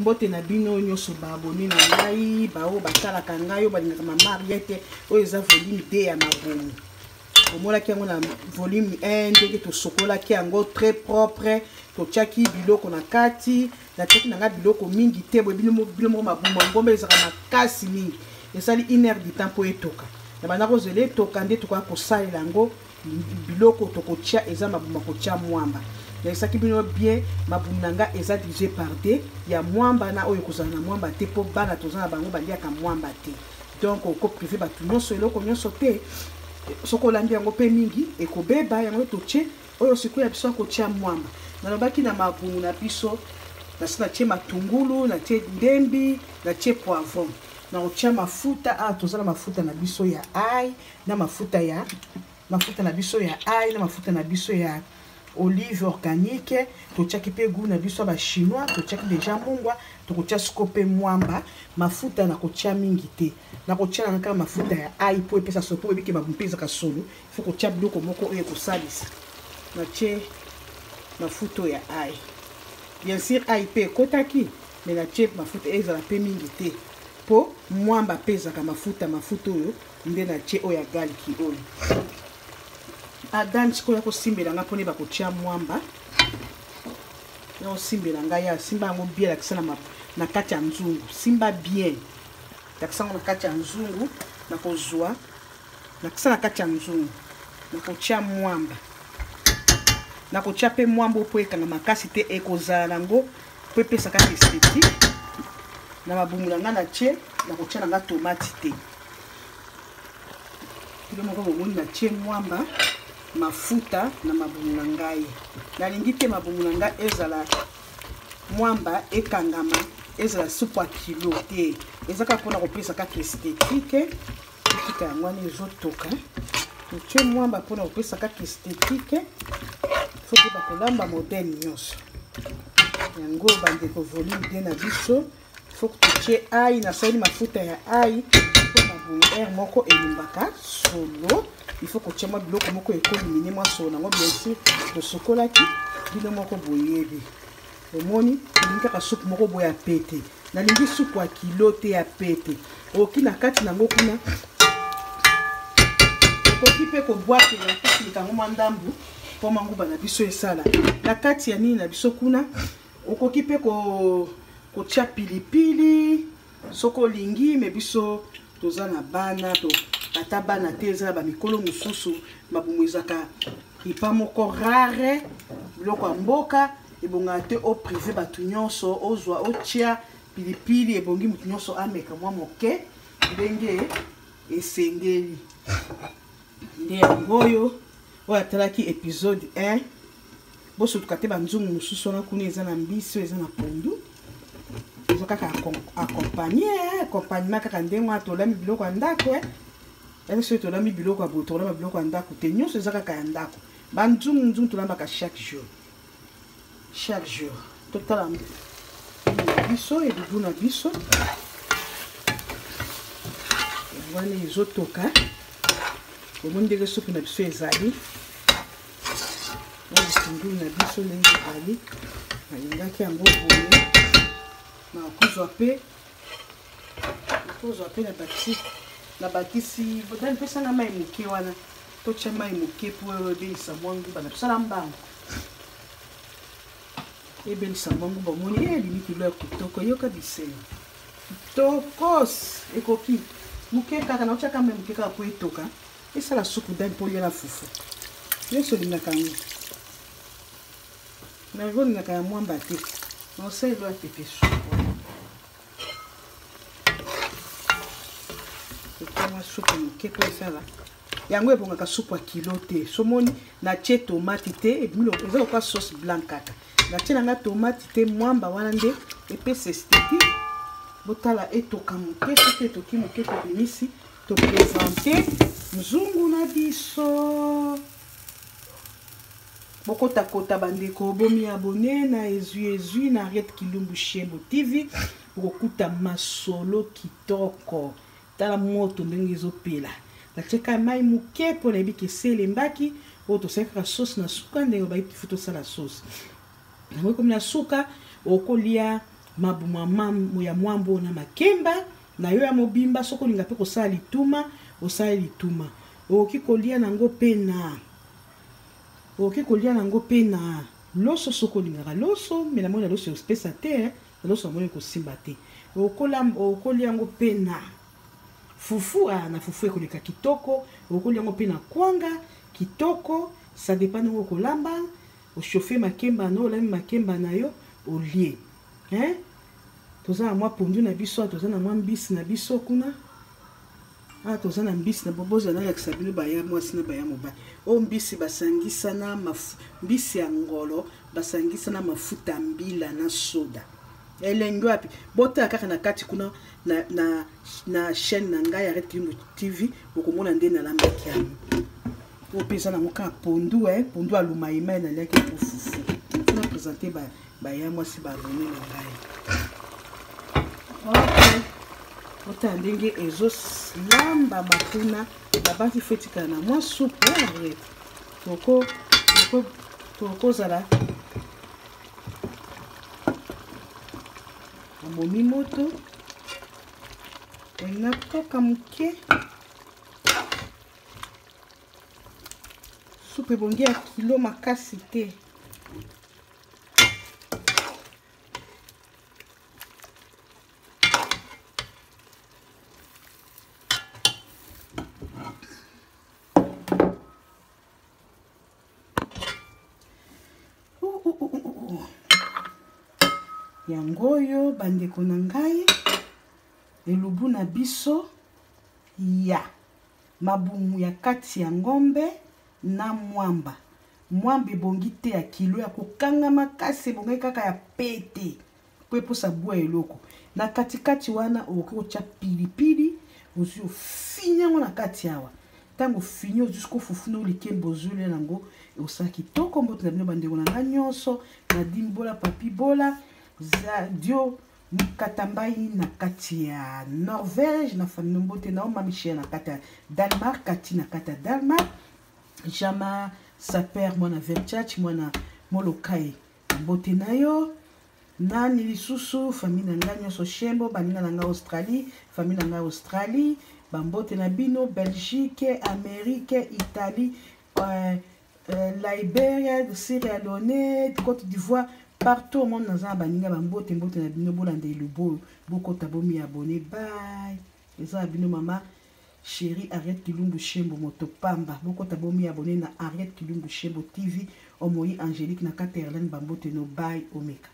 mbote na bino nyonso ba abonné na ngai ba o batala ka ngai o balinga ma Mariette o eza volume 2 ya mabomu omola ki yango na volume 1 ndenge to sokola ki yango très propre to chaki biloko na kati na chaki nanga biloko mingi te bo bino mabomu ngombe ezaka makasi mingi esali 1 heure du temps po etoka na bana ko zele toka nde to ko salela ngo biloko to ko tia eza mabomu ko tia mwamba ya isaki bino bien mabunanga eza dirigé par des ya mwamba na oyo kozana na mwamba te po bana tozana bango baliaka mwamba te donc ko privé batu nyonso eloko nyonso te soko landi yango pe mingi ekobeba yango toche oyo siku ya biso ko tia mwamba na lobaki na mabungu na biso na sina tie matungulu na tie ndembi na tie poivron na otia mafuta tozana mafuta na biso ya ail na mafuta na biso ya ail na mafuta na biso ya olive organique to tchaki pe goût na biso ba chinois to tchaki déjà mungwa to ko tia scope mwamba mafuta na ko tia mingi te na ko tia na mafuta ya ail po epesa sopo ebike ba mpeza ka solo faut ko tia biloko moko oyo ko salisa na tie mafuta ya ail bien sûr ail pe kotaki mais na tie mafuta ezala pe mingi te po mwamba pesa ka mafuta oyo nde na tie oya galiki oyo adan chiko ya kosimbela nga pone bakotia mwamba na osimbela nga ya simba ngo bien lakisa na kati ya nzungu simba bien lakisa ngo na kati ya nzungu na kozwa lakisa na kati ya nzungu na kotia mwamba na kotia pe mwamba po ekanga makasi te ekozala ngo po epesa kati esthétique na mabumula nga na tie na kotia nga tomate te kilo moko bomoni na tie mwamba mafuta na mabumu na ngai nalingi te mabumu na ngai ezala mwamba ekangama ezala supu ya kilo te ezaka mpona kopesa kaka esthétique etika yango wana ezotoka totie mwamba mpona kopesa kaka esthétique foke bakolamba modele nyonso yango bandeko volume 2 na biso foke totie ai nasali mafuta ya ai mpo mabumu air moko elumbaka solo il faut que tu aies biloko moko éliminer moi so nango bien sûr de chocolati bino moko boyebi omoni linga ka soupe moko boya pete na lingi soupe ya kilo te ya pete oki na kati nango kuna okoki pe ko boite na kati kango mandambu po manguba na biso esala na kati ya nini na biso kuna okoki pe ko tia pilipili soko lingi me biso tozana bana to ata bana te eza ba mikolo mususu mabumu ezaka ipa moko rare biloko ya mboka ebonga te o privé batu nyonso ozwa otia pilipili ebongi mutu nyonso ameka mwa moke ndenge esengeli nde yango oyo atalaki épisode 1 bosotuka te banzungu mususu wana kuna eza na mbisi eza na pondu ezo kaka accompagnement kaka ndenge wana tolami biloko ya ndako Est-ce que tu as mis biloko à bout, tu as mis biloko à ndako, tu as ce zaka à ndako. Banzung tu l'as chaque jour. Chaque jour. Totalement. Biso et du na biso. Voilà les autres cas. Au monde de soupe na biso ezali. Na bisungu na biso ndenge ezali. Malinga ki yango boye. Na kozwa pe na bati. Na bakisi bodani pesa na mai muke wana to tia mai muke po ebelisa mwangu bana pesa mbango ebelisa mwangu bomoni limite lo kitoko yoka biseni tokos ekoki muke kaka na chaka mai muke kaka po etoka esala supu dani po yela fufu yeso linaka ngi na voni na kaya mwamba te no sai lo apepe supu soupe moke po esala yango ebongaka soupe ya kilo te somoni na tie tomate te ebimilo eza lokola sauce blanc kaka na tie nanga tomate te mwamba wana nde epesa esthétique botala etoka moke soki etoki moke tobimisi topresente mzungu na biso bokotakota bandeko bomi abone na ezui na Red Kilumbu Shembo TV bokokuta masolo kitoko tala moto ndenge ezopela la cheka mai muke po na biki sele mbaki oto seka sauce na suka ndenge ba ipi foto sala sauce na comme na suka okolia mabuma ya mwambo na makemba na yo ya mobimba soko linga pe kosala lituma osala lituma okoki kolia nango pena loso soko lingaka loso mais na mona loso espesa te loso amoni kosimba te okolia yango pena fufu na fufu ekoleka kitoko okolia yango pena kwanga kitoko ça dépend de kolamba o chauffer makemba no la makemba na yo olie toza mwa pondu na biso toza na mwa mbisi na biso kuna toza na mbisi na boboza na yakisa bino baya mwasi na baya mobali o mbisi basangisa na mbisi ya ngolo basangisa na mafuta mbila na soda elengo wapi bota kaka na kati kuna na chaîne na ngai Arrête Kilumbu TV okomona nde na lamba kiamu o pesa na moka pondu pondu alumaima na leki ko fufu na présenter baya mwasi ba boni na ngai ota ndenge ezos lamba bakuna babati fetika na mwa soupe toko zala amomi moto enatoka muke soupe bongi ya kilo makasi te yangoyo bandeko na ngai elubu na biso ya mabumu ya kati ya ngombe na mwamba ebongi te ya kilo ya kokanga makasi ebongi kaka ya pete po eposa bwa eloko na katikati wana okocha pilipili ozi ofini yango na kati awa tango fini jusqu'au fufuna olike bozule nango osala kitoko mbote na bino bandeko na ngai nyonso na dimbola papi bola Zadio Katambai na kati ya Norvège na famille mbote na oma Michel na kati ya Danemark kati na kati ya Danemark Jama Saper mwana Verchach mwana Molokai mbote na yo nani lisusu famille na ngai nyonso Shembo baninga na ngai Australie famille na ngai Australie bambote na bino Belgique Amérique Italie Liberia Sierra Leone Côte d'Ivoire partout au monde dans un baninga bambote mbote na bino bolande lubo bokota bomi abonné bye eza bino mama chérie Arrête Kilumbu Shembo moto pamba bokota bomi abonné na Arrête Kilumbu Shembo TV omoyi Angélique na Caterline bambote no bye omeka